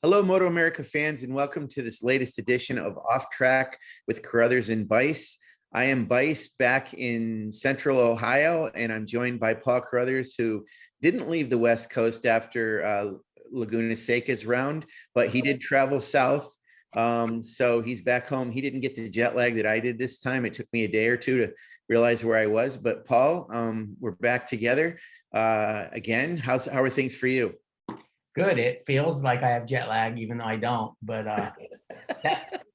Hello, MotoAmerica fans, and welcome to this latest edition of Off Track with Carruthers and Bice. I am Bice back in Central Ohio, and I'm joined by Paul Carruthers, who didn't leave the West Coast after Laguna Seca's round, but he did travel south. So he's back home. He didn't get the jet lag that I did this time. It took me a day or two to realize where I was. But Paul, we're back together again. How are things for you? Good. It feels like I have jet lag, even though I don't. But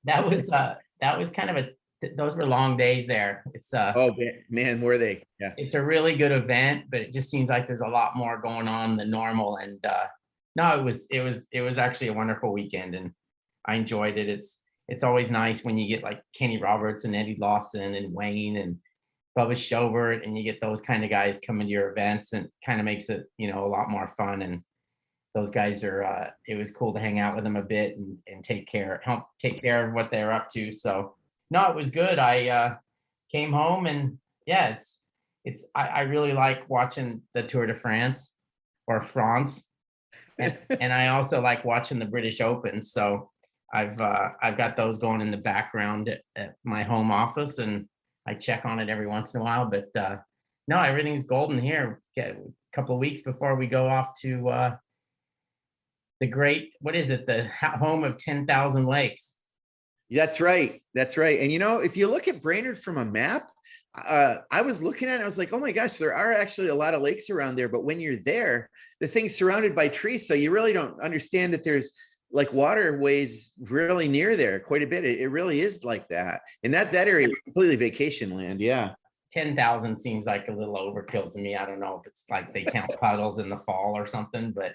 that was kind of those were long days there. It's oh man, were they? Yeah. It's a really good event, but it just seems like there's a lot more going on than normal. And no, it was actually a wonderful weekend, and I enjoyed it. It's always nice when you get like Kenny Roberts and Eddie Lawson and Wayne and Bubba Schobert, and you get those kind of guys coming to your events, and kind of makes it a lot more fun. And those guys are it was cool to hang out with them a bit and help take care of what they're up to. So no, it was good. I came home, and yeah, I really like watching the Tour de France or France, and I also like watching the British Open. So I've got those going in the background at my home office, and I check on it every once in a while. But no, everything's golden here. A couple of weeks before we go off to the great, what is it? The home of 10,000 lakes. That's right. That's right. And if you look at Brainerd from a map, I was looking at it, I was like, oh my gosh, there are actually a lot of lakes around there. But when you're there, the thing's surrounded by trees. So you really don't understand that there's like waterways really near there quite a bit. It really is like that. And that area is completely vacation land. Yeah. 10,000 seems like a little overkill to me. I don't know if it's like they count puddles in the fall or something, but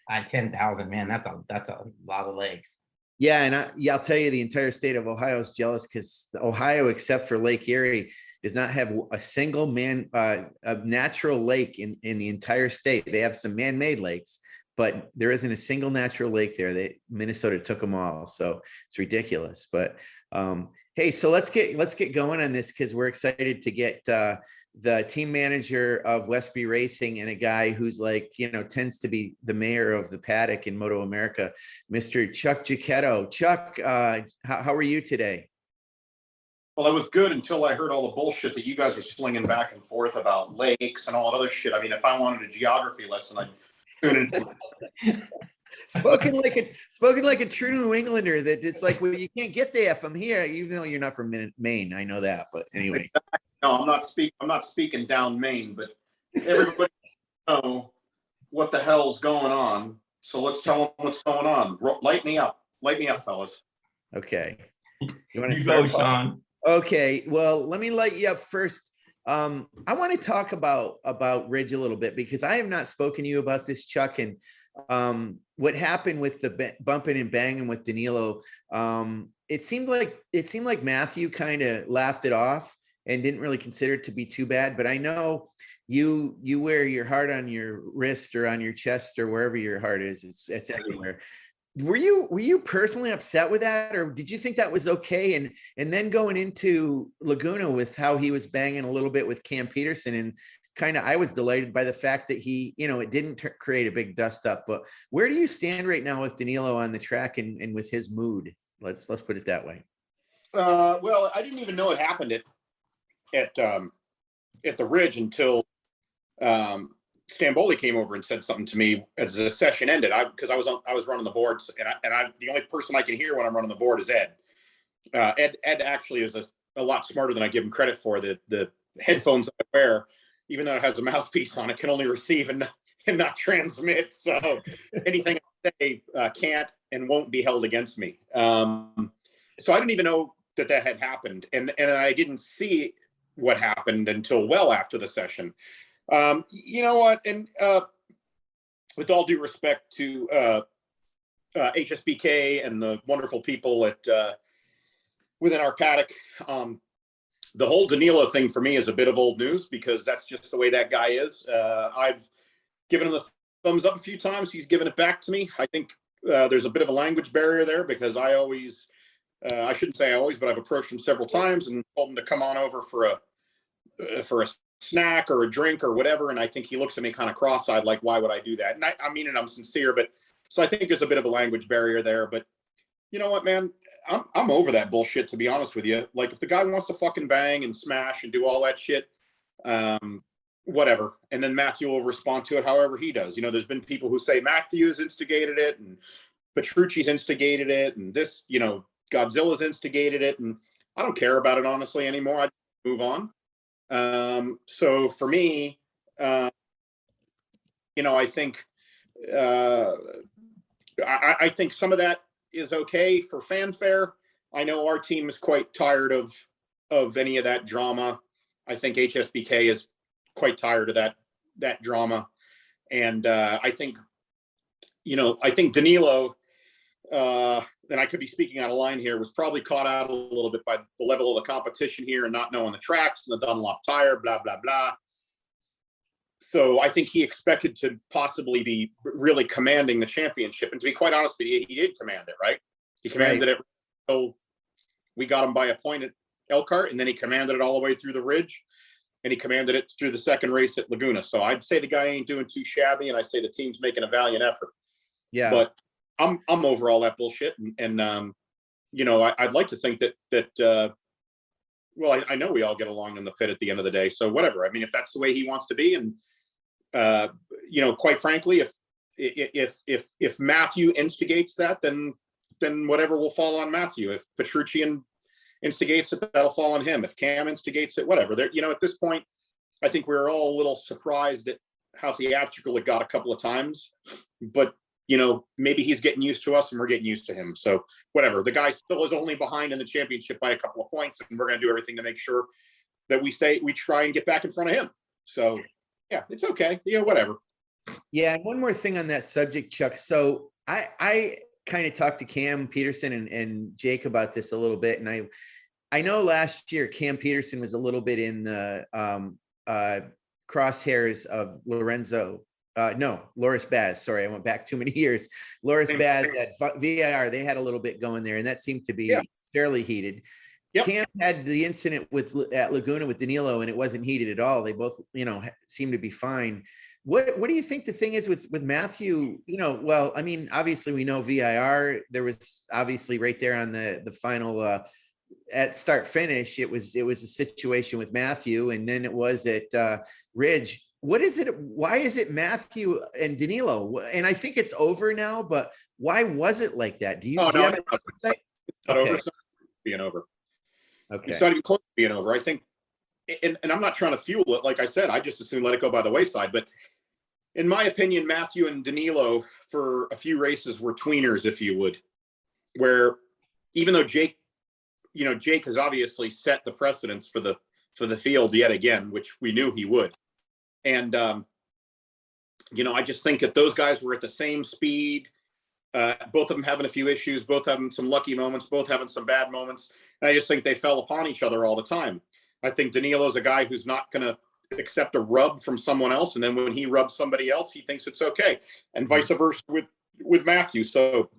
10,000, man, that's a lot of lakes. Yeah, and I'll tell you, the entire state of Ohio is jealous because Ohio, except for Lake Erie, does not have a single a natural lake in the entire state. They have some man-made lakes, but there isn't a single natural lake there. Minnesota took them all, so it's ridiculous. But hey, so let's get going on this, because we're excited to get the team manager of Westby Racing and a guy who's tends to be the mayor of the paddock in MotoAmerica, Mr. Chuck Giacchetto. Chuck, how are you today? Well, I was good until I heard all the bullshit that you guys were slinging back and forth about lakes and all that other shit. I mean, if I wanted a geography lesson, I'd tune into Spoken like a true New Englander, that it's like, well, you can't get there from here, even though you're not from Maine. I know that, but anyway. No, I'm not speaking down Maine, but everybody know what the hell's going on. So let's tell them what's going on. Light me up, fellas. Okay. You want to start, go, Sean? Okay. Well, let me light you up first. I want to talk about Ridge a little bit, because I have not spoken to you about this, Chuck, and what happened with the bumping and banging with Danilo. It seemed like Matthew kind of laughed it off and didn't really consider it to be too bad. But I know you wear your heart on your wrist or on your chest or wherever your heart is. It's everywhere. Were you personally upset with that, or did you think that was okay? And then going into Laguna with how he was banging a little bit with Cam Peterson, and I was delighted by the fact that he, it didn't create a big dust up. But where do you stand right now with Danilo on the track and with his mood? Let's put it that way. Well, I didn't even know it happened at the Ridge until Stamboli came over and said something to me as the session ended. Because I was running the boards, and the only person I can hear when I'm running the board is Ed. Ed actually is a lot smarter than I give him credit for. The headphones I wear, even though it has a mouthpiece on it, can only receive and not transmit. So anything I say can't and won't be held against me. So I didn't even know that had happened, and I didn't see what happened until well after the session. You know what? And with all due respect to HSBK and the wonderful people at within our paddock, the whole Danilo thing for me is a bit of old news, because that's just the way that guy is. I've given him the thumbs up a few times. He's given it back to me. I think there's a bit of a language barrier there, because I shouldn't say always, but I've approached him several times and told him to come on over for a snack or a drink or whatever. And I think he looks at me kind of cross-eyed, like, why would I do that? And I mean it, I'm sincere, but So I think there's a bit of a language barrier there, but you know what, man, I'm over that bullshit, to be honest with you. Like if the guy wants to fucking bang and smash and do all that shit, whatever. And then Matthew will respond to it however he does. You know, there's been people who say Matthew's instigated it and Petrucci's instigated it and this, you know, Godzilla's instigated it. And I don't care about it honestly anymore. I move on. So for me, you know, I think I think some of that is okay for fanfare. I know our team is quite tired of any of that drama. I think HSBK is quite tired of that drama. And I think, you know, I think Danilo, and I could be speaking out of line here, was probably caught out a little bit by the level of the competition here and not knowing the tracks and the Dunlop tire, blah, blah, blah. So I think he expected to possibly be really commanding the championship. And to be quite honest with you, he did command it, right? He commanded it until we got him by a point at Elkhart, and then he commanded it all the way through the ridge, and he commanded it through the second race at Laguna. So I'd say the guy ain't doing too shabby, and I say the team's making a valiant effort. Yeah. But I'm over all that bullshit. And you know, I'd like to think that well, I know we all get along in the pit at the end of the day. So whatever. I mean, if that's the way he wants to be, and you know, quite frankly, if Matthew instigates that, then whatever will fall on Matthew. If Petrucci instigates it, that'll fall on him. If Cam instigates it, whatever. There, you know, at this point, I think we're all a little surprised at how theatrical it got a couple of times. But you know, maybe he's getting used to us and we're getting used to him. So whatever. The guy still is only behind in the championship by a couple of points, and we're going to do everything to make sure that we try and get back in front of him. So yeah, it's okay. You know, whatever. Yeah. And one more thing on that subject, Chuck. So I kind of talked to Cam Peterson and Jake about this a little bit. And I know last year Cam Peterson was a little bit in the crosshairs of Loris Baz. Sorry, I went back too many years. Loris Baz at VIR, they had a little bit going there, and that seemed to be fairly heated. Yep. Cam had the incident at Laguna with Danilo, and it wasn't heated at all. They both, you know, seemed to be fine. What do you think the thing is with Matthew? You know, well, I mean, obviously we know VIR. There was obviously right there on the final at start finish. It was a situation with Matthew, and then it was at Ridge. What is it? Why is it Matthew and Danilo? And I think it's over now, but why was it like that? Do you have an insight? It's not over. It's not being over. Okay. It's not even close to being over. I think, and I'm not trying to fuel it. Like I said, I just assume let it go by the wayside. But in my opinion, Matthew and Danilo for a few races were tweeners, if you would, where even though Jake has obviously set the precedence for the field yet again, which we knew he would. And, you know, I just think that those guys were at the same speed, both of them having a few issues, both having some lucky moments, both having some bad moments. And I just think they fell upon each other all the time. I think Danilo's a guy who's not going to accept a rub from someone else. And then when he rubs somebody else, he thinks it's okay. And vice versa with Matthew. So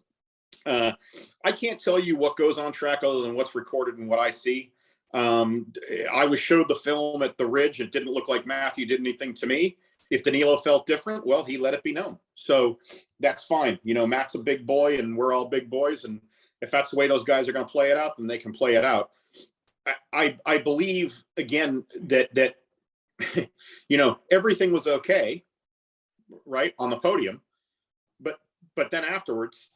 I can't tell you what goes on track other than what's recorded and what I see. I was showed the film at the Ridge. It didn't look like Matthew did anything to me. If Danilo felt different, well, he let it be known. So that's fine. You know, Matt's a big boy and we're all big boys. And if that's the way those guys are going to play it out, then they can play it out. I believe again that you know, everything was okay, right, on the podium, but then afterwards,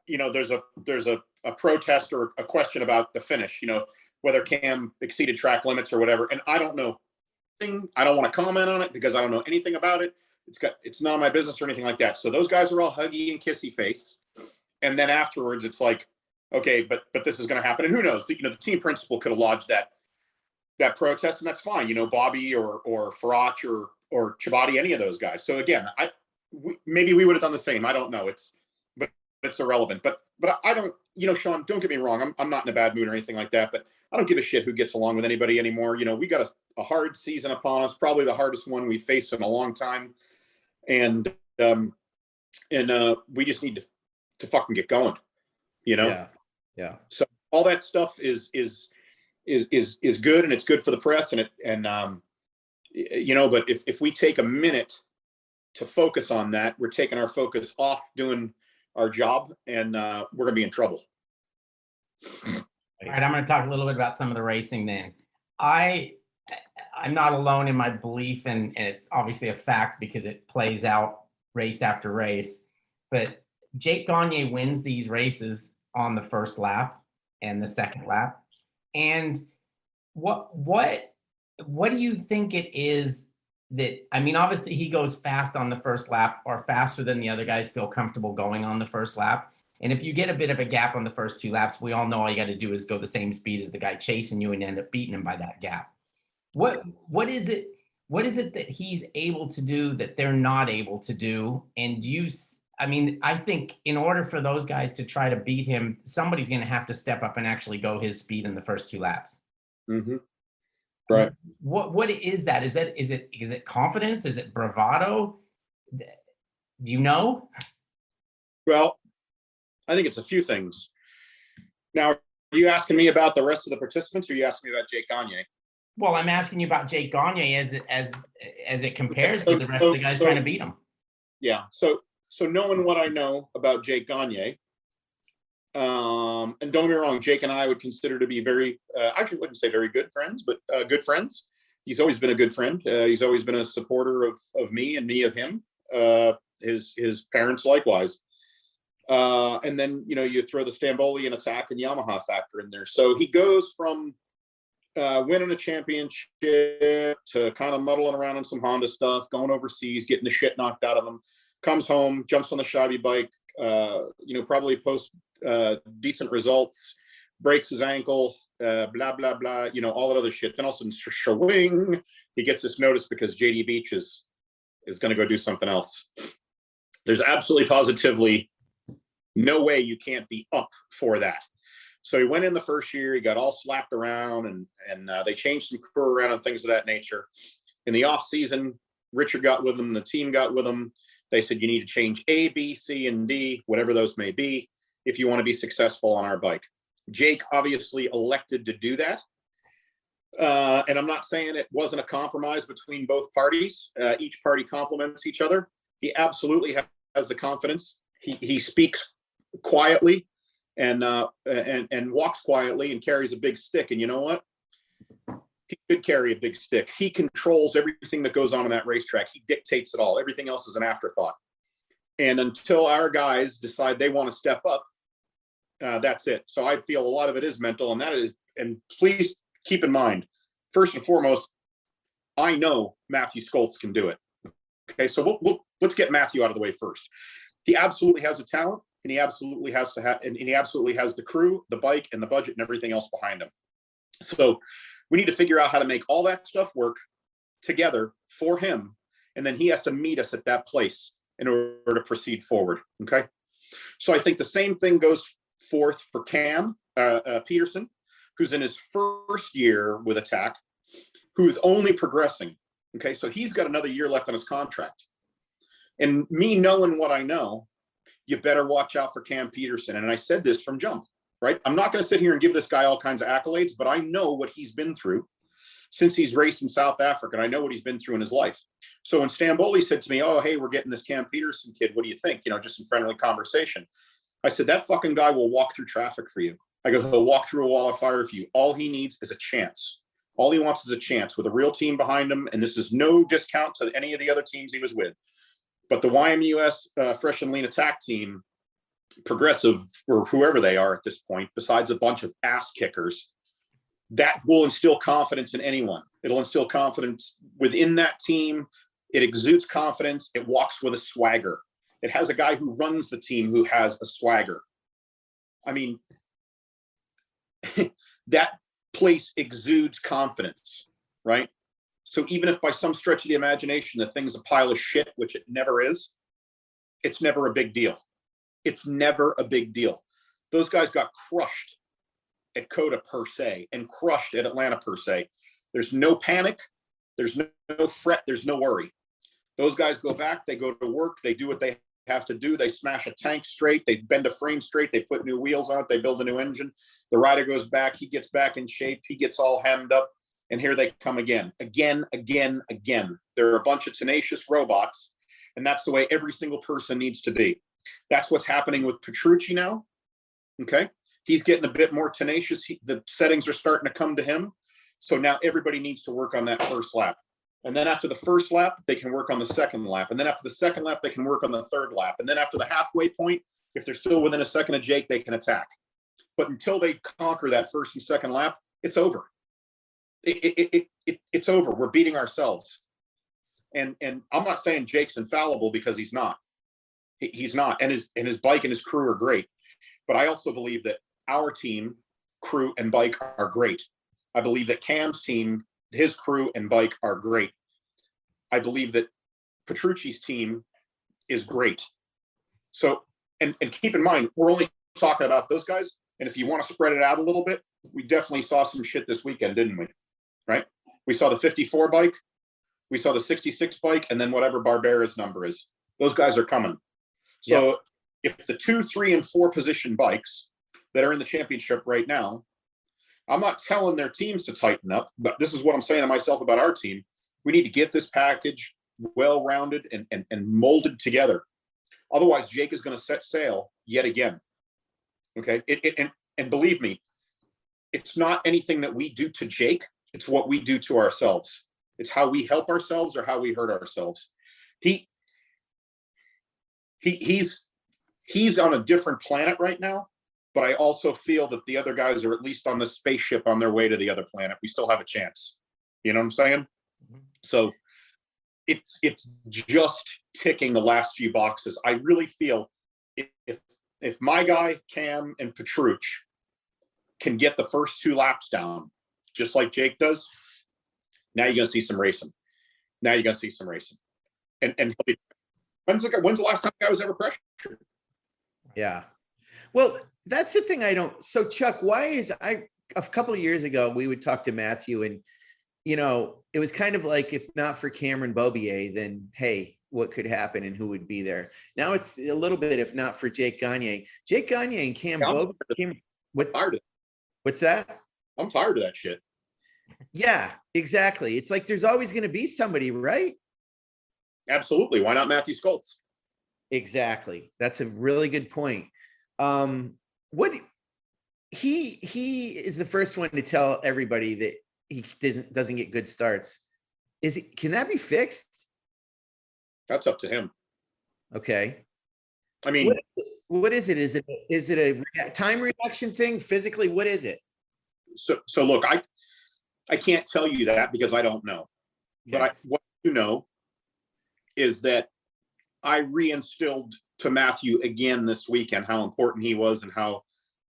you know, there's a protest or a question about the finish, you know, whether Cam exceeded track limits or whatever. And I don't know. I don't want to comment on it because I don't know anything about it. It's not my business or anything like that. So those guys are all huggy and kissy face. And then afterwards it's like, okay, but this is going to happen. And who knows, you know, the team principal could have lodged that protest, and that's fine. You know, Bobby or Farach or Chabati, any of those guys. So again, maybe we would have done the same. I don't know. But it's irrelevant. But I don't, you know, Sean, don't get me wrong. I'm not in a bad mood or anything like that, but I don't give a shit who gets along with anybody anymore. You know, we got a hard season upon us, probably the hardest one we've faced in a long time. And we just need to fucking get going, you know? Yeah. So all that stuff is good, and it's good for the press, and you know, but if we take a minute to focus on that, we're taking our focus off doing our job, and we're going to be in trouble. All right, I'm going to talk a little bit about some of the racing then. I'm not alone in my belief, and it's obviously a fact because it plays out race after race, but Jake Gagne wins these races on the first lap and the second lap. And what do you think it is that, I mean, obviously he goes fast on the first lap, or faster than the other guys feel comfortable going on the first lap. And if you get a bit of a gap on the first 2 laps, we all know all you got to do is go the same speed as the guy chasing you and end up beating him by that gap. What is it that he's able to do that they're not able to do? And I mean, I think in order for those guys to try to beat him, somebody's going to have to step up and actually go his speed in the first 2 laps. Mm-hmm. Right. What is that? Is it confidence? Is it bravado? Do you know? Well, I think it's a few things. Now, are you asking me about the rest of the participants, or are you asking me about Jake Gagne? Well, I'm asking you about Jake Gagne as it compares to the rest of the guys trying to beat him. Yeah. So knowing what I know about Jake Gagne, and don't get me wrong, Jake and I would consider to be very, actually wouldn't say very good friends, but good friends. He's always been a good friend. He's always been a supporter of me and me of him. His parents likewise. And then, you throw the Stambolian attack and Yamaha factor in there. So he goes from winning a championship to kind of muddling around on some Honda stuff, going overseas, getting the shit knocked out of him, comes home, jumps on the shabby bike, probably post decent results, breaks his ankle, blah, blah, blah, all that other shit. Then all of a sudden, shwing, he gets this notice because JD Beach is going to go do something else. There's absolutely positively no way you can't be up for that. So he went in the first year, he got all slapped around, and they changed some crew around and things of that nature. In the off season, Richard got with him, the team got with him. They said, you need to change A, B, C, and D, whatever those may be, if you want to be successful on our bike. Jake obviously elected to do that. And I'm not saying it wasn't a compromise between both parties. Each party complements each other. He absolutely has the confidence. He speaks quietly and walks quietly and carries a big stick. And you know what? He could carry a big stick. He controls everything that goes on in that racetrack. He dictates it all. Everything else is an afterthought. And until our guys decide they want to step up, that's it. So I feel a lot of it is mental, and please keep in mind, first and foremost, I know Matthew Scholtz can do it. Okay, so let's get Matthew out of the way first. He absolutely has the talent, and he absolutely has the crew, the bike, and the budget, and everything else behind him. So we need to figure out how to make all that stuff work together for him, and then he has to meet us at that place in order to proceed forward. Okay, so I think the same thing goes forth for Cam Peterson, who's in his first year with Attack, who's only progressing. Okay, so he's got another year left on his contract. And me knowing what I know, you better watch out for Cam Peterson. And I said this from jump, right? I'm not going to sit here and give this guy all kinds of accolades, but I know what he's been through since he's raced in South Africa. And I know what he's been through in his life. So when Stamboli said to me, oh, hey, we're getting this Cam Peterson kid, what do you think? Just some friendly conversation. I said, that fucking guy will walk through traffic for you. I go, he'll walk through a wall of fire for you. All he needs is a chance. All he wants is a chance with a real team behind him. And this is no discount to any of the other teams he was with. But the YMUS Fresh and Lean Attack team, Progressive, or whoever they are at this point, besides a bunch of ass kickers, that will instill confidence in anyone. It'll instill confidence within that team. It exudes confidence. It walks with a swagger. It has a guy who runs the team who has a swagger. I mean, that place exudes confidence, right? So even if by some stretch of the imagination, the thing's a pile of shit, which it never is, it's never a big deal. It's never a big deal. Those guys got crushed at COTA per se and crushed at Atlanta per se. There's no panic. There's no fret. There's no worry. Those guys go back, they go to work, they do what they have to do. They smash a tank straight, they bend a frame straight, they put new wheels on it, they build a new engine. The rider goes back, he gets back in shape, he gets all hemmed up, and here they come again. They're a bunch of tenacious robots, and that's the way every single person needs to be. That's what's happening with Petrucci now. Okay. He's getting a bit more tenacious. The settings are starting to come to him. So now everybody needs to work on that first lap. And then after the first lap, they can work on the second lap. And then after the second lap, they can work on the third lap. And then after the halfway point, if they're still within a second of Jake, they can attack. But until they conquer that first and second lap, it's over. It's over. We're beating ourselves. And I'm not saying Jake's infallible, because he's not. He's not. And his bike and his crew are great. But I also believe that our team, crew, and bike are great. I believe that Cam's team, his crew and bike are great. I believe that Petrucci's team is great. So, and keep in mind, we're only talking about those guys. And if you want to spread it out a little bit, we definitely saw some shit this weekend, didn't we? Right? We saw the 54 bike, we saw the 66 bike, and then whatever Barbera's number is. Those guys are coming. So if the 2, 3, and 4 position bikes that are in the championship right now, I'm not telling their teams to tighten up, but this is what I'm saying to myself about our team. We need to get this package well-rounded and molded together. Otherwise, Jake is going to set sail yet again. Okay. And believe me, it's not anything that we do to Jake. It's what we do to ourselves. It's how we help ourselves or how we hurt ourselves. He's on a different planet right now, but I also feel that the other guys are at least on the spaceship on their way to the other planet. We still have a chance. You know what I'm saying? Mm-hmm. So it's just ticking the last few boxes. I really feel if my guy, Cam, and Petrucci can get the first 2 laps down, just like Jake does, now you're going to see some racing. And when's the last time I was ever pressured? Yeah. Well, that's the thing I don't. So Chuck, why is a couple of years ago, we would talk to Matthew, and, you know, it was kind of like, if not for Cameron Bobier, then hey, what could happen and who would be there? Now it's a little bit, if not for Jake Gagne and Cam Bobier. What's that? I'm tired of that shit. Yeah, exactly. It's like, there's always going to be somebody, right? Absolutely. Why not Matthew Scholtz? Exactly. That's a really good point. What he is the first one to tell everybody that he doesn't get good starts. Can that be fixed? That's up to him. Okay. I mean, what is it? Is it a time reaction thing? Physically, what is it? So look, I can't tell you that because I don't know. Okay. But what I do know is that I reinstilled to Matthew again this weekend how important he was and how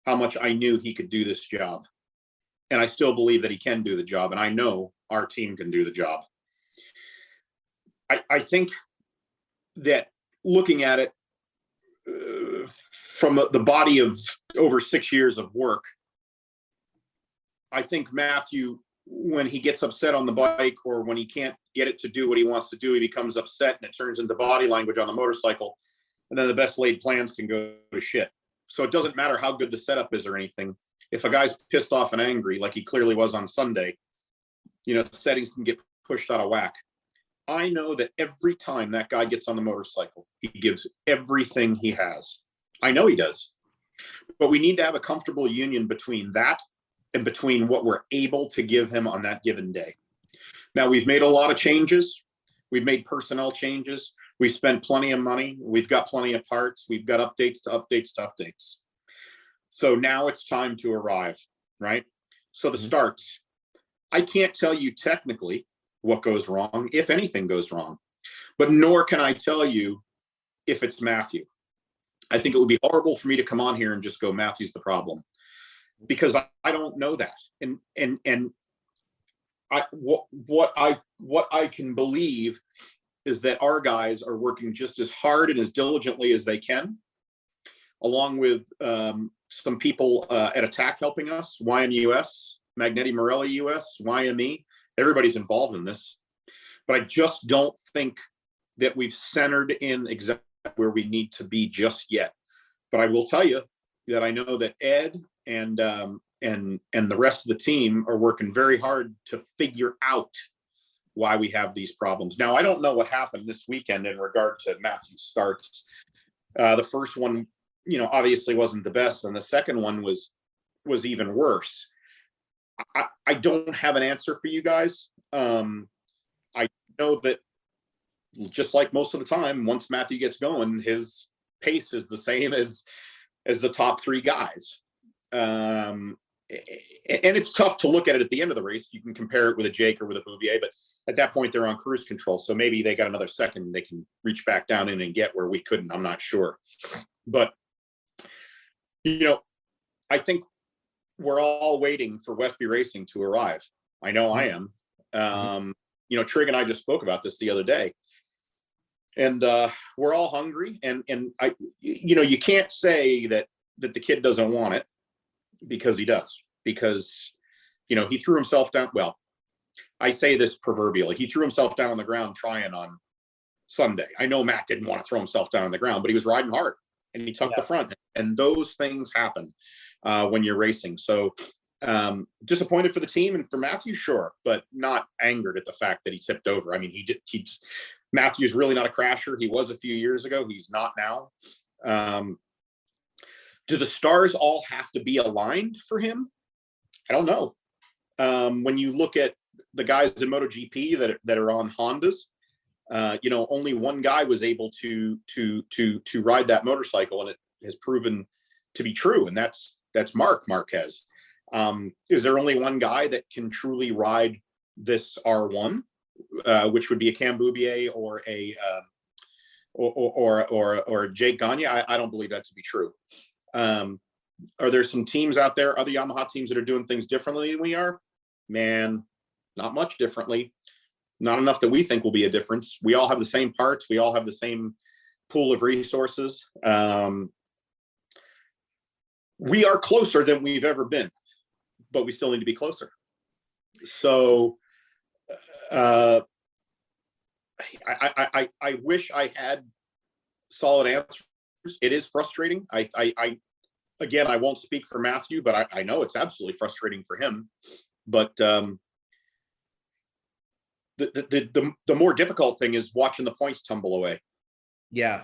much I knew he could do this job. And I still believe that he can do the job. And I know our team can do the job. I think that looking at it from the body of over 6 years of work, I think Matthew, when he gets upset on the bike or when he can't get it to do what he wants to do, he becomes upset and it turns into body language on the motorcycle. And then the best laid plans can go to shit. So it doesn't matter how good the setup is or anything. If a guy's pissed off and angry, like he clearly was on Sunday, you know, settings can get pushed out of whack. I know that every time that guy gets on the motorcycle, he gives everything he has. I know he does. But we need to have a comfortable union between that and between what we're able to give him on that given day. Now, we've made a lot of changes. We've made personnel changes. We've spent plenty of money. We've got plenty of parts. We've got updates to updates to updates. So now it's time to arrive, right? So the starts, I can't tell you technically what goes wrong, if anything goes wrong, but nor can I tell you if it's Matthew. I think it would be horrible for me to come on here and just go, Matthew's the problem, because I don't know that. And what I can believe is that our guys are working just as hard and as diligently as they can, along with some people at Attack helping us, YMUS, Magneti Morelli US, YME. Everybody's involved in this, but I just don't think that we've centered in exactly where we need to be just yet. But I will tell you that I know that Ed and the rest of the team are working very hard to figure out why we have these problems. Now, I don't know what happened this weekend in regard to Matthew's starts. The first one, obviously wasn't the best, and the second one was even worse. I don't have an answer for you guys. I know that just like most of the time, once Matthew gets going, his pace is the same as the top three guys. And it's tough to look at it at the end of the race. You can compare it with a Jake or with a Bouvier, but at that point they're on cruise control. So maybe they got another second, they can reach back down in and get where we couldn't. I'm not sure. But, I think we're all waiting for Westby Racing to arrive. I know I am. Trig and I just spoke about this the other day. And we're all hungry. And you can't say that the kid doesn't want it, because he does. Because, he threw himself down. Well, I say this proverbially. He threw himself down on the ground trying on Sunday. I know Matt didn't want to throw himself down on the ground, but he was riding hard and he took the front. And those things happen when you're racing. So disappointed for the team and for Matthew, sure, but not angered at the fact that he tipped over. I mean, Matthew's really not a crasher. He was a few years ago. He's not now. Do the stars all have to be aligned for him? I don't know. When you look at the guys in MotoGP that are on Hondas, only one guy was able to ride that motorcycle, and it has proven to be true, and that's Marc Marquez. Is there only one guy that can truly ride this R1, which would be a Cam Bouvier or a Jake Gagne? I don't believe that to be true. Are there some teams out there, other Yamaha teams, that are doing things differently than we are? Man, not much differently. Not enough that we think will be a difference. We all have the same parts. We all have the same pool of resources. We are closer than we've ever been, but we still need to be closer. So I wish I had solid answers. It is frustrating. Again, I won't speak for Matthew, but I know it's absolutely frustrating for him. But the more difficult thing is watching the points tumble away. Yeah.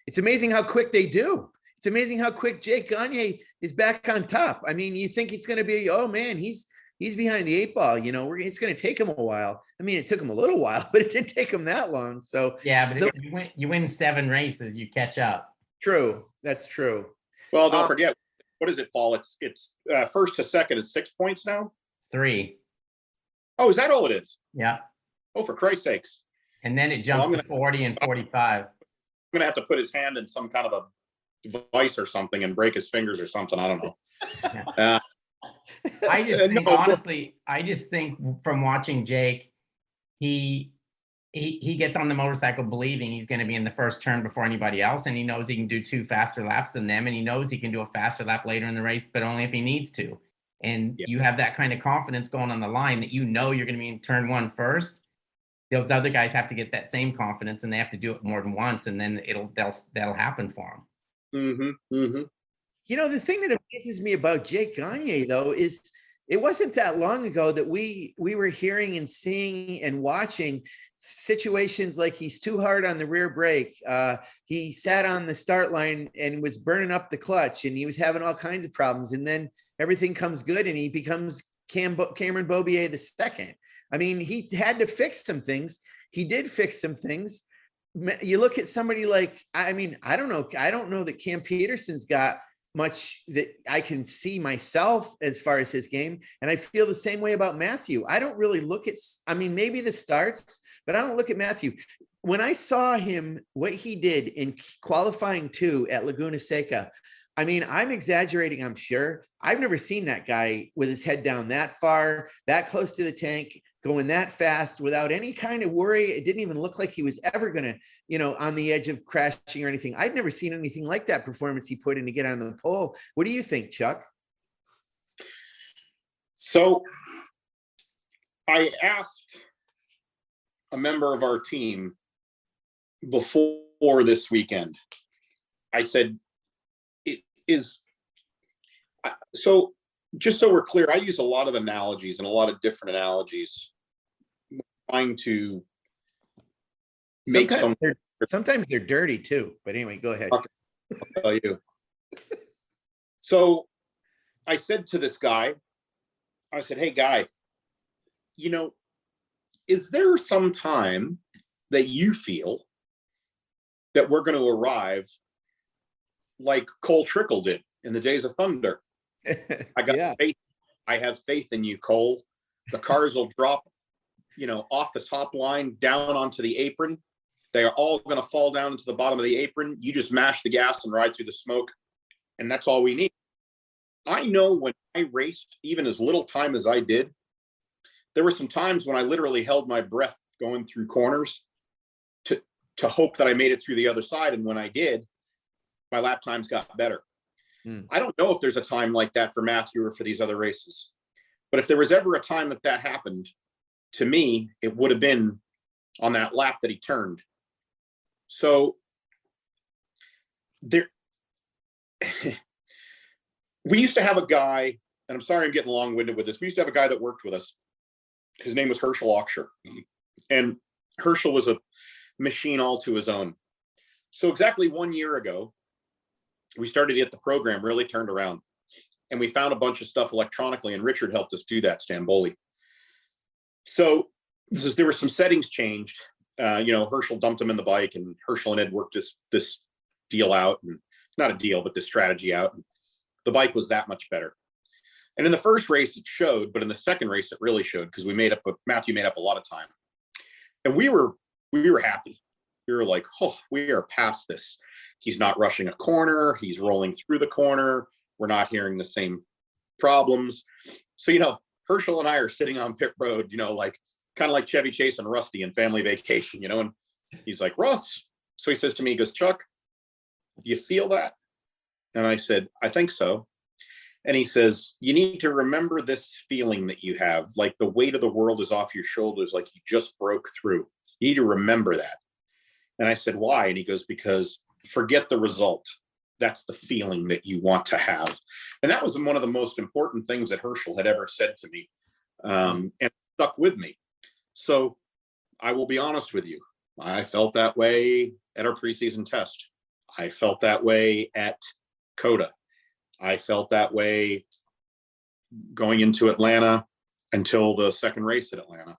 It's amazing how quick they do. It's amazing how quick Jake Gagne is back on top. I mean, you think it's going to be, oh man, he's behind the eight ball. It's going to take him a while. I mean, it took him a little while, but it didn't take him that long. So yeah, but if you win 7 races, you catch up. True. That's true. Well, don't forget, what is it, Paul? It's first to second is 6 points now. 3. Oh, is that all it is? Yeah. Oh, for Christ's sakes. And then it jumps to 40 and 45. I'm going to have to put his hand in some kind of a device or something and break his fingers or something. I don't know. Yeah. I just think, honestly, from watching Jake, he gets on the motorcycle believing he's going to be in the first turn before anybody else, and he knows he can do 2 faster laps than them, and he knows he can do a faster lap later in the race, but only if he needs to. And you have that kind of confidence going on the line that you're going to be in turn 1 first. Those other guys have to get that same confidence, and they have to do it more than once, and then that'll happen for them. Mm-hmm. Mm-hmm. The thing that amazes me about Jake Gagne, though, is it wasn't that long ago that we were hearing and seeing and watching situations like he's too hard on the rear brake. He sat on the start line and was burning up the clutch, and he was having all kinds of problems. And then everything comes good, and he becomes Cameron Beaubier II. I mean, he had to fix some things. He did fix some things. You look at somebody like, I don't know that Cam Peterson's got much that I can see myself as far as his game. And I feel the same way about Matthew. I don't really look at, maybe the starts, but I don't look at Matthew. When I saw him, what he did in qualifying 2 at Laguna Seca, I'm exaggerating, I'm sure. I've never seen that guy with his head down that far, that close to the tank, going that fast without any kind of worry. It didn't even look like he was ever going to, on the edge of crashing or anything. I'd never seen anything like that performance he put in to get on the pole. What do you think, Chuck? So I asked a member of our team before this weekend, I said, so just so we're clear, I use a lot of analogies and a lot of different analogies, trying to make Sometimes they're dirty too, but anyway, go ahead. Okay. I'll tell you. So I said to this guy, I said, hey, guy, is there some time that you feel that we're going to arrive like Cole Trickle did in the Days of Thunder? I got faith. I have faith in you, Cole. The cars will drop, off the top line down onto the apron. They are all going to fall down into the bottom of the apron. You just mash the gas and ride through the smoke. And that's all we need. I know when I raced, even as little time as I did, there were some times when I literally held my breath going through corners to hope that I made it through the other side. And when I did, my lap times got better. I don't know if there's a time like that for Matthew or for these other races, but if there was ever a time that happened, to me, it would have been on that lap that he turned. So there, we used to have a guy, and I'm sorry I'm getting long-winded with this. We used to have a guy that worked with us. His name was Herschel Oxshire. And Herschel was a machine all to his own. So exactly 1 year ago, we started to get the program really turned around. And we found a bunch of stuff electronically, and Richard helped us do that, Stamboli. So there were some settings changed. Herschel dumped him in the bike, and Herschel and Ed worked this deal out, and not a deal, but this strategy out. And the bike was that much better. And in the first race, it showed, but in the second race, it really showed because Matthew made up a lot of time. And we were happy. We were like, oh, we are past this. He's not rushing a corner. He's rolling through the corner. We're not hearing the same problems. So, Herschel and I are sitting on pit road, kind of like Chevy Chase and Rusty in Family Vacation, and he's like, Russ. So he says to me, he goes, Chuck, you feel that? And I said, I think so. And he says, you need to remember this feeling that you have, like the weight of the world is off your shoulders, like you just broke through. You need to remember that. And I said, why? And he goes, because forget the result. That's the feeling that you want to have. And that was one of the most important things that Herschel had ever said to me, and it stuck with me. So I will be honest with you. I felt that way at our preseason test. I felt that way at COTA. I felt that way going into Atlanta until the second race at Atlanta.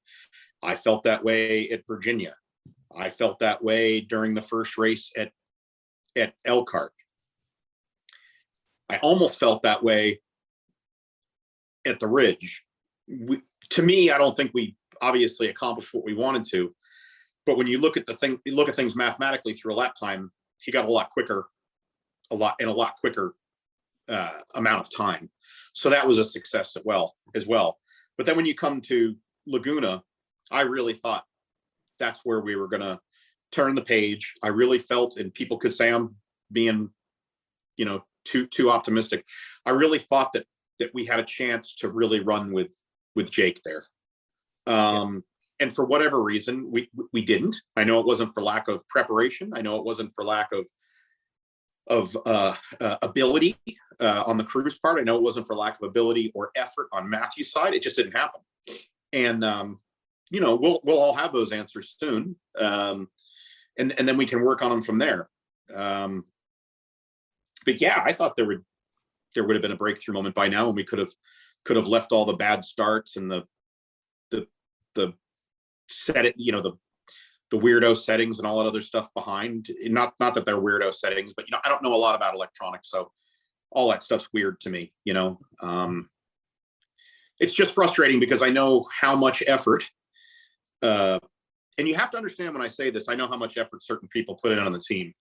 I felt that way at Virginia. I felt that way during the first race at Elkhart. I almost felt that way at the Ridge. To me, I don't think we obviously accomplished what we wanted to, but when you look at things mathematically through a lap time, he got a lot quicker amount of time. So that was a success as well. But then when you come to Laguna, I really thought that's where we were going to turn the page. I really felt, and people could say I'm being, too optimistic. I really thought that we had a chance to really run with Jake there. And for whatever reason, we didn't. I know it wasn't for lack of preparation. I know it wasn't for lack of ability on the crew's part. I know it wasn't for lack of ability or effort on Matthew's side. It just didn't happen. And we'll all have those answers soon, and then we can work on them from there. But yeah, I thought there would have been a breakthrough moment by now, and we could have left all the bad starts and the set it, the weirdo settings and all that other stuff behind. Not that they're weirdo settings, but I don't know a lot about electronics, so all that stuff's weird to me. It's just frustrating because I know how much effort, and you have to understand when I say this, I know how much effort certain people put in on the team.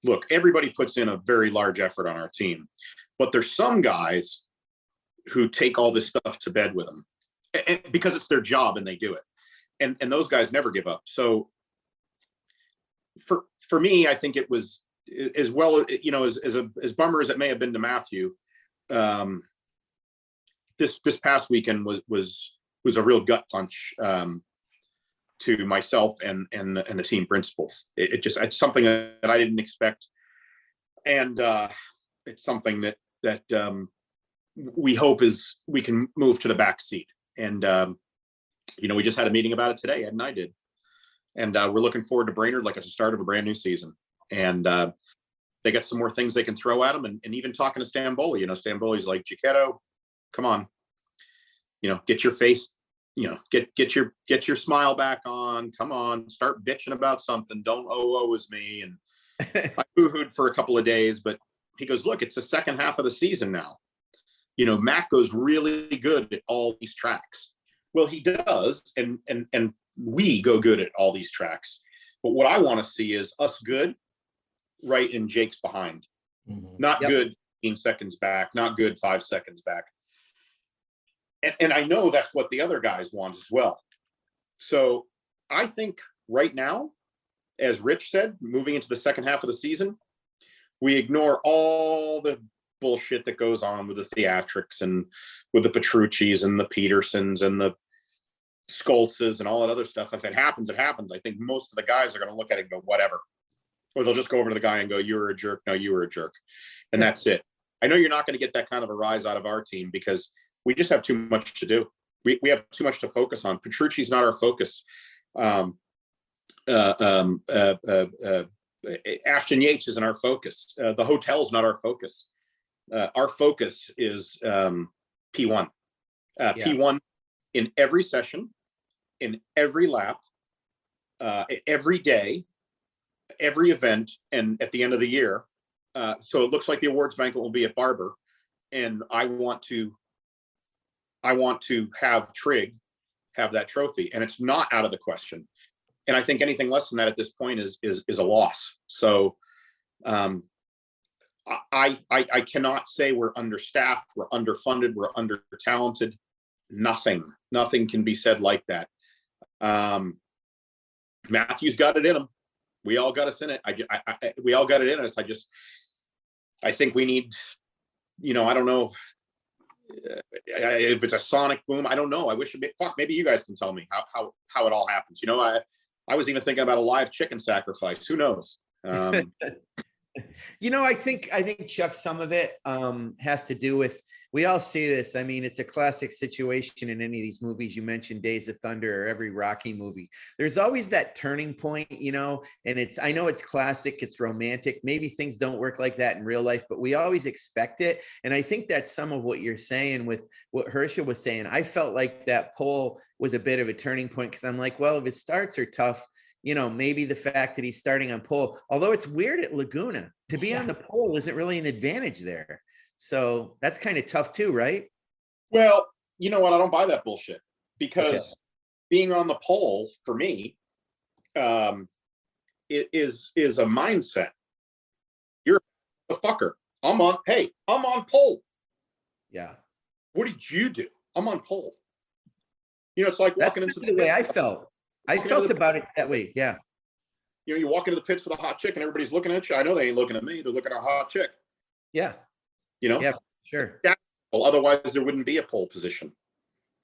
Look, everybody puts in a very large effort on our team, but there's some guys who take all this stuff to bed with them and because it's their job and they do it. And those guys never give up. So for me, I think it was as well, as bummer as it may have been to Matthew, this past weekend was a real gut punch to myself and the team principals. It's something that I didn't expect. And it's something that we hope we can move to the back seat. And, we just had a meeting about it today, Ed and I did. And we're looking forward to Brainerd like it's the start of a brand new season. And they got some more things they can throw at them. And even talking to Stamboli, Stamboli's like, Giachetto, come on, get your face, get your smile back on. Come on, start bitching about something. Don't woe is me. And I boo-hooed for a couple of days, but he goes, look, it's the second half of the season now. Mac goes really good at all these tracks. Well, he does, and we go good at all these tracks. But what I want to see is us good, right in Jake's behind. Not good 15 seconds back, not good 5 seconds back. And I know that's what the other guys want as well. So I think right now, as Rich said, moving into the second half of the season, we ignore all the bullshit that goes on with the theatrics and with the Petrucci's and the Petersons and the Scholtzes and all that other stuff. If it happens, it happens. I think most of the guys are going to look at it and go, whatever. Or they'll just go over to the guy and go, you were a jerk. No, you were a jerk. And that's it. I know you're not going to get that kind of a rise out of our team because we just have too much to do. We have too much to focus on. Petrucci's not our focus. Ashton Yates isn't our focus. The hotel's not our focus. Our focus is P1. P1 in every session, in every lap, every day, every event, and at the end of the year. So it looks like the awards banquet will be at Barber, and I want to have Trigg have that trophy, and it's not out of the question. And I think anything less than that at this point is a loss. So I cannot say we're understaffed, we're underfunded, we're under-talented. Nothing can be said like that. Matthew's got it in him. We all got us in it. We all got it in us. I think we need, I don't know if it's a sonic boom. I don't know. I wish maybe you guys can tell me how it all happens. I was even thinking about a live chicken sacrifice. Who knows? I think Chuck, some of it has to do with, we all see this. I mean, it's a classic situation in any of these movies. You mentioned Days of Thunder or every Rocky movie. There's always that turning point, and I know it's classic, it's romantic. Maybe things don't work like that in real life, but we always expect it. And I think that's some of what you're saying with what Herschel was saying. I felt like that pole was a bit of a turning point because I'm like, well, if his starts are tough, maybe the fact that he's starting on pole, although it's weird at Laguna to be on the pole isn't really an advantage there. So that's kind of tough too, right? Well, you know what? I don't buy that bullshit because being on the pole for me, it is a mindset. You're a fucker. I'm on pole. Yeah. What did you do? I'm on pole. It's like walking into the way I felt. I felt about it that way. Yeah. You walk into the pits with a hot chick and everybody's looking at you. I know they ain't looking at me. They're looking at a hot chick. Yeah. Yeah, sure. Well, otherwise there wouldn't be a pole position,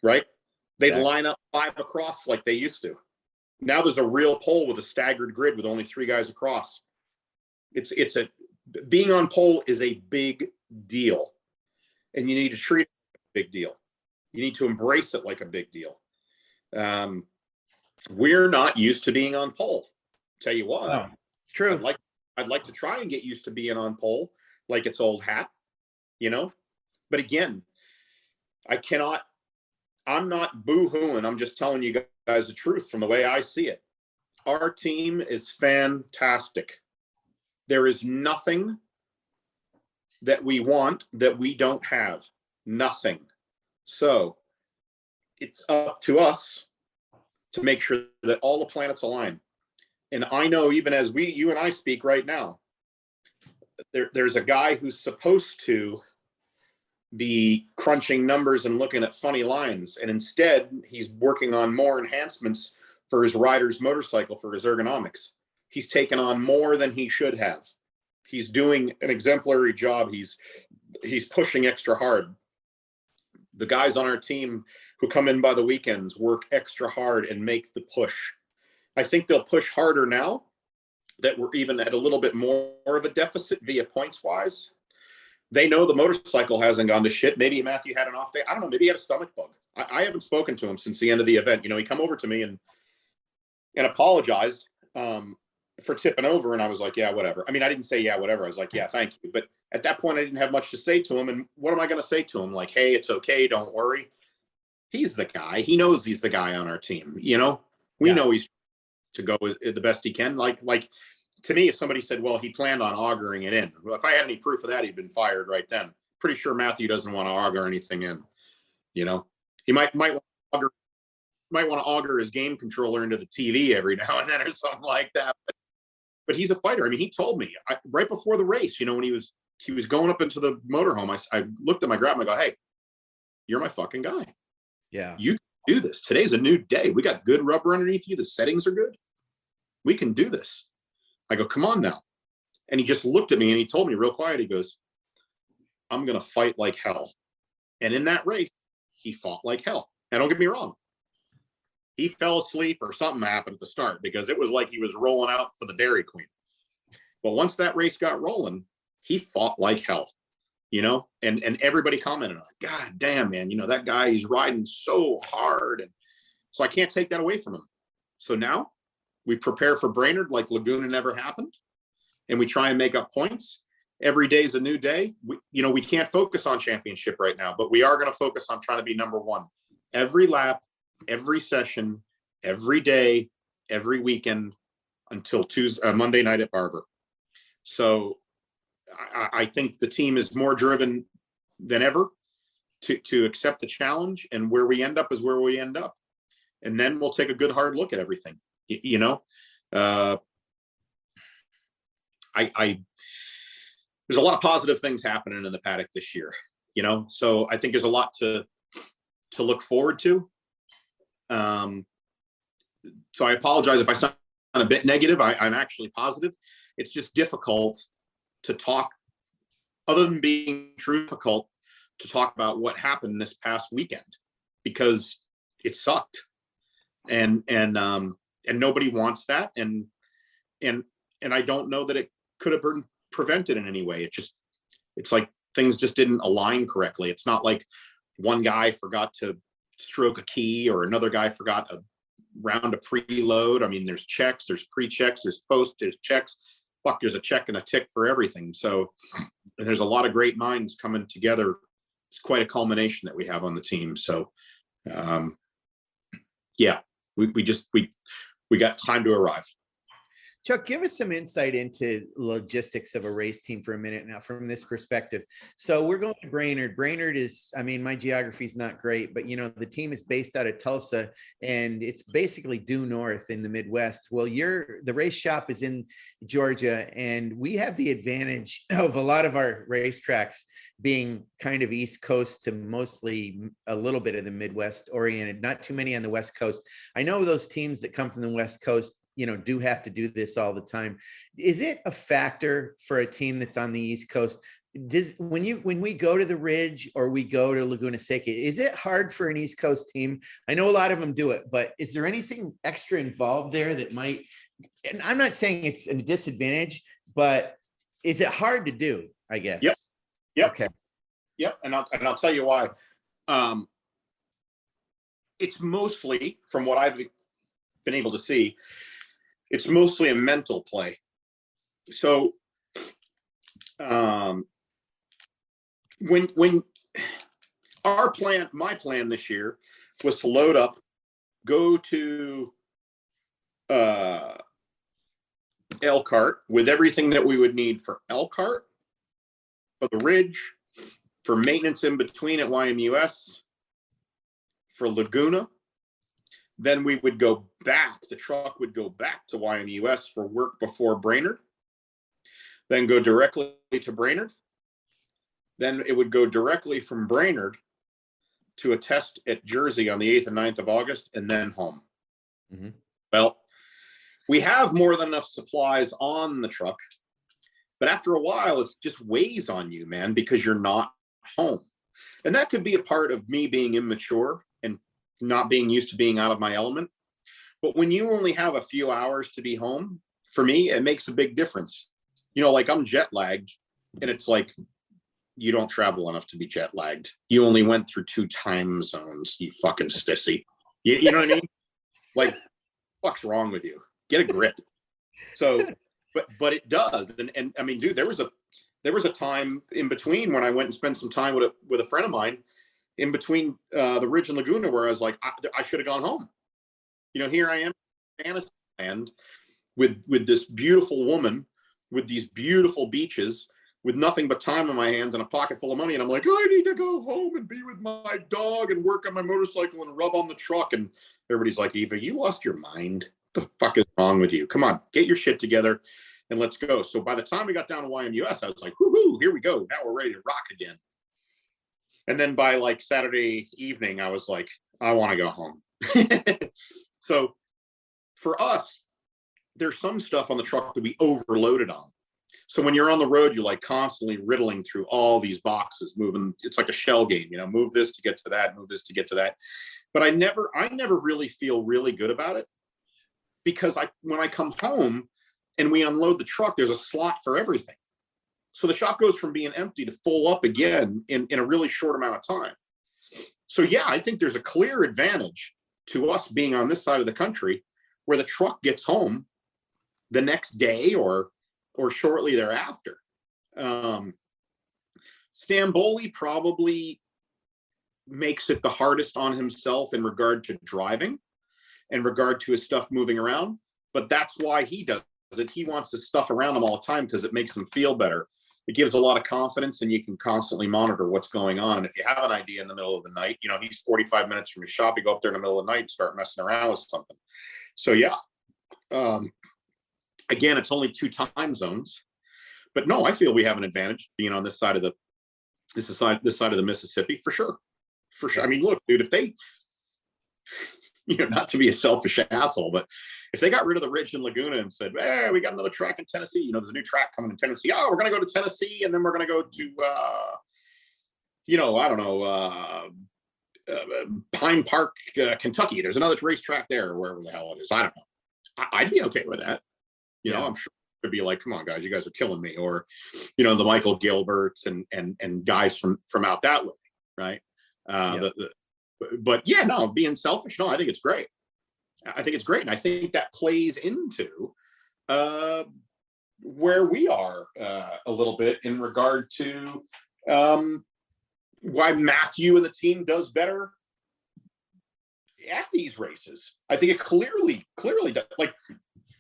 right? They'd line up 5 across like they used to. Now there's a real pole with a staggered grid with only 3 guys across. Being on pole is a big deal, and you need to treat it like a big deal. You need to embrace it like a big deal. We're not used to being on pole. Tell you what, oh, it's true. I'd like to try and get used to being on pole like it's old hat, but again, I'm not boo-hooing. I'm just telling you guys the truth from the way I see it. Our team is fantastic. There is nothing that we want that we don't have. Nothing. So it's up to us to make sure that all the planets align. And I know even as you and I speak right now, there's a guy who's supposed to be crunching numbers and looking at funny lines. And instead, he's working on more enhancements for his rider's motorcycle, for his ergonomics. He's taken on more than he should have. He's doing an exemplary job. He's pushing extra hard. The guys on our team who come in by the weekends work extra hard and make the push. I think they'll push harder now that we're even at a little bit more of a deficit via points wise. They know the motorcycle hasn't gone to shit. Maybe Matthew had an off day. I don't know. Maybe he had a stomach bug. I haven't spoken to him since the end of the event. He come over to me and and apologized for tipping over. And I was like, yeah, whatever. I mean, I didn't say, yeah, whatever. I was like, yeah, thank you. But at that point, I didn't have much to say to him. And what am I going to say to him? Like, hey, it's okay. Don't worry. He's the guy. He knows he's the guy on our team. You know, we know he's to go the best he can. Like to me, if somebody said, well, he planned on augering it in. Well, if I had any proof of that, he'd been fired right then. Pretty sure Matthew doesn't want to auger anything in. You know, he might want to auger his game controller into the TV every now and then or something like that. But he's a fighter. I mean, he told me right before the race, you know, when he was going up into the motorhome, I looked at my grab and I go, hey, you're my fucking guy. Yeah. You can do this. Today's a new day. We got good rubber underneath you. The settings are good. We can do this. I go, come on now. And he just looked at me and he told me real quiet. He goes, I'm going to fight like hell. And in that race, he fought like hell. And don't get me wrong. He fell asleep or something happened at the start because it was like he was rolling out for the Dairy Queen. But once that race got rolling, he fought like hell, you know, and everybody commented on it. God damn, man, you know, that guy, he's riding so hard. And so I can't take that away from him. So now we prepare for Brainerd like Laguna never happened. And we try and make up points. Every day is a new day. We can't focus on championship right now, but we are going to focus on trying to be number one. Every lap, every session, every day, every weekend until Monday night at Barber. So I think the team is more driven than ever to accept the challenge, and where we end up is where we end up. And then we'll take a good hard look at everything. You know, there's a lot of positive things happening in the paddock this year, you know, so I think there's a lot to look forward to. So I apologize if I sound a bit negative. I'm actually positive. It's just difficult to talk, other than being difficult to talk about what happened this past weekend, because it sucked, and nobody wants that, and I don't know that it could have been prevented in any way. It's like things just didn't align correctly. It's not like one guy forgot to stroke a key or another guy forgot a round of preload. I mean, there's checks, there's pre-checks, there's post, there's checks. Fuck, there's a check and a tick for everything. So there's a lot of great minds coming together. It's quite a culmination that we have on the team. So yeah, we got time to arrive. Chuck, give us some insight into logistics of a race team for a minute now from this perspective. So we're going to Brainerd. Brainerd is, I mean, my geography is not great, but, you know, the team is based out of Tulsa, and it's basically due north in the Midwest. Well, the race shop is in Georgia, and we have the advantage of a lot of our racetracks being kind of East Coast to mostly a little bit of the Midwest oriented, not too many on the West Coast. I know those teams that come from the West Coast, you know, do have to do this all the time. Is it a factor for a team that's on the East Coast? When we go to the Ridge or we go to Laguna Seca, is it hard for an East Coast team? I know a lot of them do it, but is there anything extra involved there that might, and I'm not saying it's a disadvantage, but is it hard to do, I guess? Yep. Okay. Yep. And I'll tell you why. It's mostly, from what I've been able to see, it's mostly a mental play. So when my plan this year was to load up, go to Elkhart with everything that we would need for Elkhart, for the Ridge, for maintenance in between at YMUS, for Laguna. Then we would go back, the truck would go back to YMUS for work before Brainerd, then go directly to Brainerd. Then it would go directly from Brainerd to a test at Jersey on the 8th and 9th of August, and then home. Mm-hmm. Well, we have more than enough supplies on the truck, but after a while, it just weighs on you, man, because you're not home. And that could be a part of me being immature and not being used to being out of my element. But when you only have a few hours to be home, for me, it makes a big difference. You know, like I'm jet lagged, and it's like, you don't travel enough to be jet lagged. You only went through 2 time zones, you fucking sissy. You know what I mean? Like, fuck's wrong with you? Get a grip. So, but it does. And I mean, dude, there was a time in between when I went and spent some time with a friend of mine in between the Ridge and Laguna, where I was like, I should have gone home. Here I am, fantasy land, with this beautiful woman, with these beautiful beaches, with nothing but time on my hands and a pocket full of money. And I'm like, I need to go home and be with my dog and work on my motorcycle and rub on the truck. And everybody's like, Eva, you lost your mind. What the fuck is wrong with you? Come on, get your shit together and let's go. So by the time we got down to YMUS, I was like, woohoo, here we go. Now we're ready to rock again. And then by like Saturday evening, I was like, I want to go home. So for us, there's some stuff on the truck that we overloaded on. So when you're on the road, you're like constantly riddling through all these boxes, moving. It's like a shell game, move this to get to that, move this to get to that. But I never really feel really good about it, because when I come home and we unload the truck, there's a slot for everything. So the shop goes from being empty to full up again in a really short amount of time. So yeah, I think there's a clear advantage to us being on this side of the country, where the truck gets home the next day or shortly thereafter. Stamboli probably makes it the hardest on himself in regard to driving, in regard to his stuff moving around, but that's why he does it. He wants his stuff around him all the time because it makes him feel better. It gives a lot of confidence, and you can constantly monitor what's going on. And if you have an idea in the middle of the night, he's 45 minutes from his shop, you go up there in the middle of the night and start messing around with something. So yeah, again, it's only 2 time zones, but no, I feel we have an advantage being on this side of the Mississippi, for sure. I mean, look, dude, if they, not to be a selfish asshole, but if they got rid of the Ridge and Laguna and said, hey, we got another track in Tennessee, there's a new track coming in Tennessee. Oh, we're going to go to Tennessee, and then we're going to go to, I don't know, Pine Park, Kentucky. There's another racetrack there, or wherever the hell it is. I don't know. I'd be okay with that. I'm sure it'd be like, come on, guys, you guys are killing me. Or, the Michael Gilberts and guys from out that way, right? But yeah, no, being selfish, no, I think it's great. And I think that plays into where we are a little bit in regard to why Matthew and the team does better at these races. I think it clearly does. Like,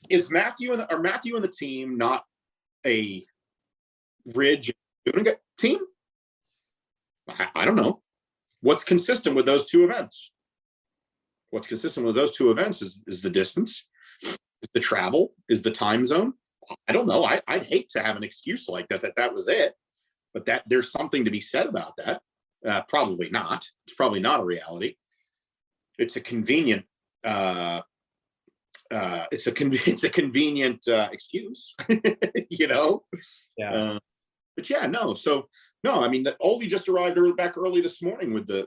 is Matthew and the team not a Ridge team? I don't know. What's consistent with those two events? What's consistent with those two events is the distance, is the travel, is the time zone. I don't know. I'd hate to have an excuse like that was it, but that there's something to be said about that. Probably not. It's probably not a reality. It's a convenient. It's a convenient excuse, Yeah. But yeah, no. So no, I mean, Oldie just arrived back early this morning with the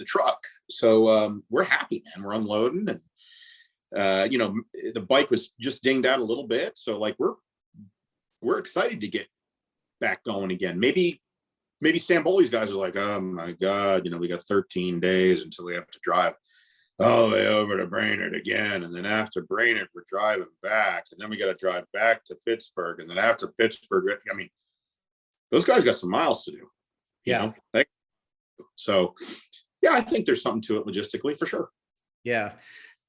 truck. So we're happy, man. We're unloading, and the bike was just dinged out a little bit. So like we're excited to get back going again. Maybe Stamboli's guys are like, oh my God, we got 13 days until we have to drive all the way over to Brainerd again. And then after Brainerd, we're driving back. And then we got to drive back to Pittsburgh. And then after Pittsburgh, I mean, those guys got some miles to do. Yeah. So yeah, I think there's something to it logistically, for sure. Yeah.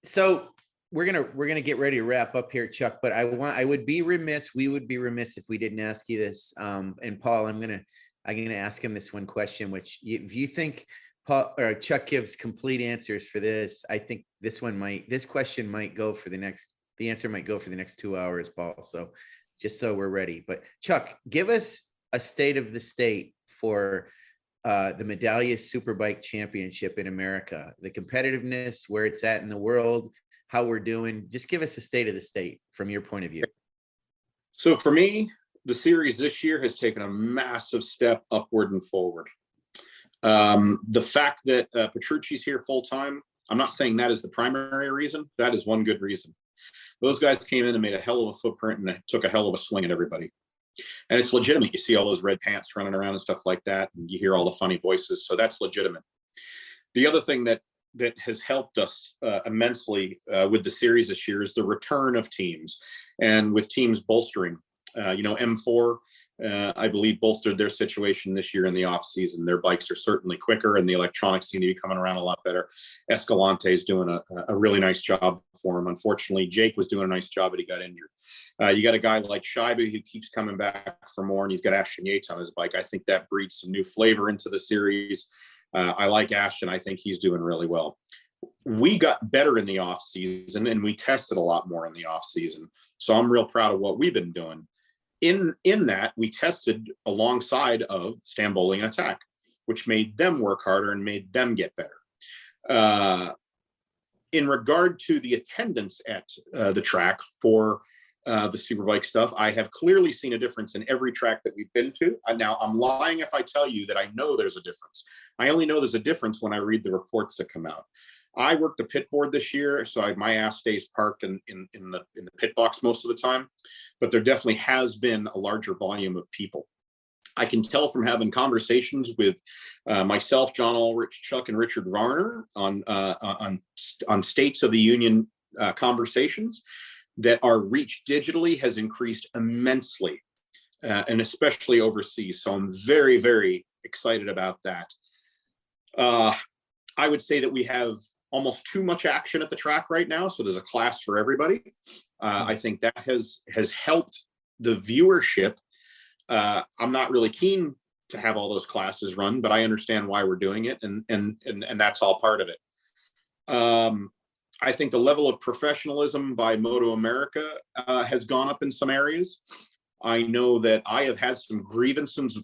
So we're gonna get ready to wrap up here, Chuck. But we would be remiss if we didn't ask you this. And Paul, I'm gonna ask him this one question, which if you think Paul or Chuck gives complete answers for this, I think this question might go for the answer might go for the next 2 hours, Paul. So just so we're ready. But Chuck, give us a state of the state for the Medallia Superbike Championship in America, the competitiveness, where it's at in the world, how we're doing. Just give us a state of the state from your point of view. So for me, the series this year has taken a massive step upward and forward. The fact that Petrucci's here full time, I'm not saying that is the primary reason. That is one good reason. Those guys came in and made a hell of a footprint and took a hell of a swing at everybody. And it's legitimate. You see all those red pants running around and stuff like that, and you hear all the funny voices. So that's legitimate. The other thing that that has helped us immensely with the series this year is the return of teams, and with teams bolstering. M4, I believe, bolstered their situation this year in the off season. Their bikes are certainly quicker, and the electronics seem to be coming around a lot better. Escalante is doing a really nice job for him. Unfortunately, Jake was doing a nice job, but he got injured. You got a guy like Scheibe who keeps coming back for more, and he's got Ashton Yates on his bike. I think that breeds some new flavor into the series. I like Ashton. I think he's doing really well. We got better in the off season, and we tested a lot more in the off season. So I'm real proud of what we've been doing. In that, we tested alongside of Stamboli and Attack, which made them work harder and made them get better. In regard to the attendance at the track for the Superbike stuff, I have clearly seen a difference in every track that we've been to. Now, I'm lying if I tell you that I know there's a difference. I only know there's a difference when I read the reports that come out. I work the pit board this year, so my ass stays parked in the pit box most of the time, but there definitely has been a larger volume of people. I can tell from having conversations with myself, John Ulrich, Chuck, and Richard Varner on States of the Union conversations that our reach digitally has increased immensely, and especially overseas. So I'm very, very excited about that. I would say that we have almost too much action at the track right now, so there's a class for everybody. I think that has helped the viewership. I'm not really keen to have all those classes run, but I understand why we're doing it, and that's all part of it. I think the level of professionalism by MotoAmerica has gone up in some areas. I know that I have had some grievances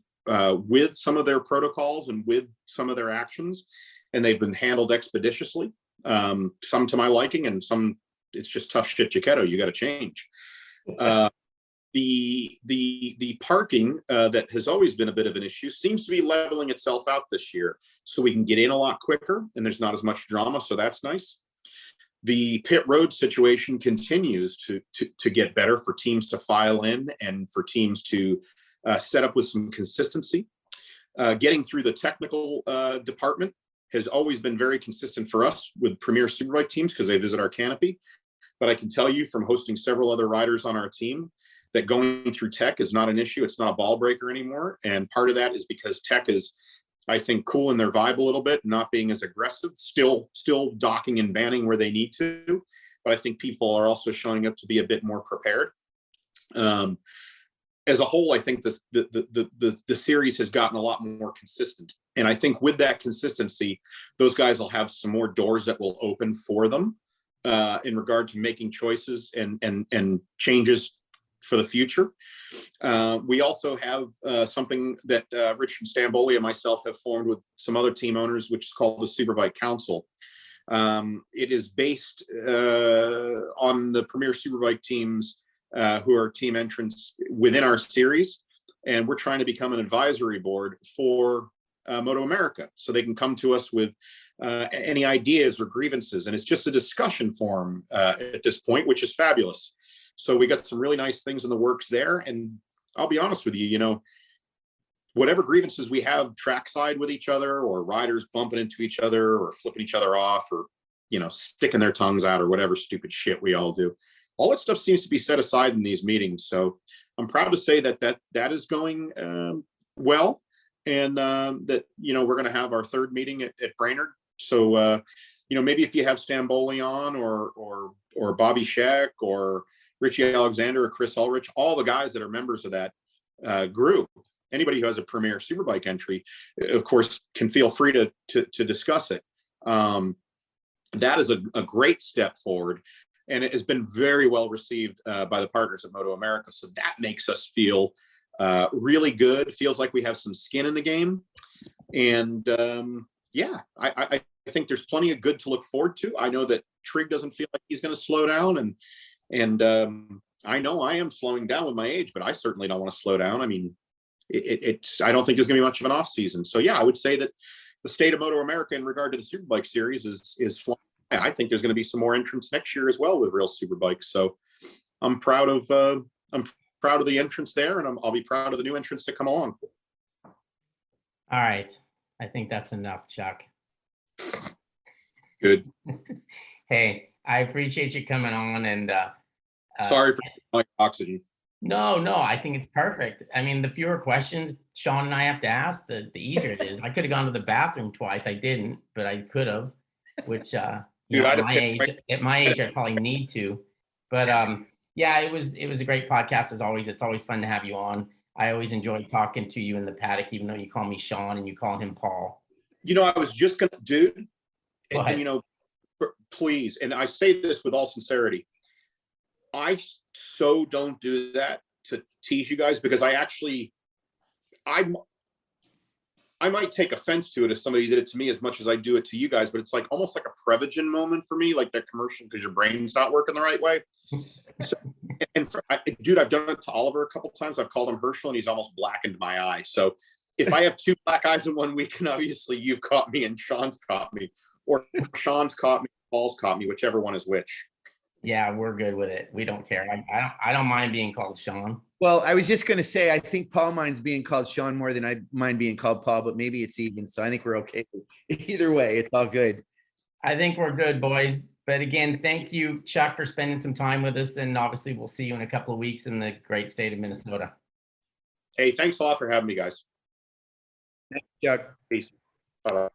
with some of their protocols and with some of their actions, and they've been handled expeditiously. Some to my liking, and some it's just tough shit, Giachetto. You got to change. The parking that has always been a bit of an issue seems to be leveling itself out this year, so we can get in a lot quicker, and there's not as much drama, so that's nice. The pit road situation continues to get better for teams to file in and for teams to set up with some consistency. Getting through the technical department has always been very consistent for us with Premier Superbike teams because they visit our canopy. But I can tell you from hosting several other riders on our team that going through tech is not an issue. It's not a ball breaker anymore. And part of that is because tech is, I think, cooling their vibe a little bit, not being as aggressive, still docking and banning where they need to. But I think people are also showing up to be a bit more prepared. As a whole, I think the series has gotten a lot more consistent. And I think with that consistency, those guys will have some more doors that will open for them in regard to making choices and changes for the future. We also have something that Richard Stamboli and myself have formed with some other team owners, which is called the Superbike Council. It is based on the Premier Superbike teams who are team entrants within our series. And we're trying to become an advisory board for MotoAmerica, so they can come to us with any ideas or grievances. And it's just a discussion forum at this point, which is fabulous. So we got some really nice things in the works there. And I'll be honest with you, whatever grievances we have trackside with each other, or riders bumping into each other or flipping each other off, or, sticking their tongues out, or whatever stupid shit we all do, all that stuff seems to be set aside in these meetings. So I'm proud to say that is going well. And that, we're going to have our third meeting at Brainerd. So, maybe if you have Stamboli on or Bobby Scheck or Richie Alexander or Chris Ulrich, all the guys that are members of that group, anybody who has a Premier Superbike entry, of course, can feel free to discuss it. That is a great step forward, and it has been very well received by the partners at MotoAmerica. So that makes us feel really good. It feels like we have some skin in the game. And I think there's plenty of good to look forward to. I know that Trigg doesn't feel like he's going to slow down, and I know I am slowing down with my age, but I certainly don't want to slow down. I mean, I don't think there's going to be much of an off season. So yeah, I would say that the state of MotoAmerica in regard to the Superbike series is flying. I think there's going to be some more entrants next year as well with real Superbikes. So I'm proud of the entrants there, and I'll be proud of the new entrants that come along. All right, I think that's enough, Chuck. Good. Hey, I appreciate you coming on, and Sorry for my oxygen. no, I think it's perfect. I mean, the fewer questions Sean and I have to ask, the easier it is. I could have gone to the bathroom twice. I didn't, but I could have, which you Dude, know, I'd at have picked my age, I probably need to. But yeah, it was a great podcast as always. It's always fun to have you on. I always enjoy talking to you in the paddock, even though you call me Sean and you call him Paul. You know, I was just gonna, dude, Go and you know, please, and I say this with all sincerity, I so don't do that to tease you guys, because I might take offense to it if somebody did it to me as much as I do it to you guys, but it's like almost like a Prevagen moment for me, like that commercial, because your brain's not working the right way. So, dude, I've done it to Oliver a couple times. I've called him Herschel, and he's almost blackened my eye. So if I have 2 black eyes in 1 week, and obviously you've caught me and Sean's caught me, or Sean's caught me, Paul's caught me, whichever one is which. Yeah, we're good with it. We don't care. I don't mind being called Sean. Well, I was just going to say, I think Paul minds being called Sean more than I mind being called Paul, but maybe it's even. So I think we're okay. Either way, it's all good. I think we're good, boys. But again, thank you, Chuck, for spending some time with us. And obviously, we'll see you in a couple of weeks in the great state of Minnesota. Hey, thanks a lot for having me, guys. Thanks, Chuck. Peace. Bye-bye.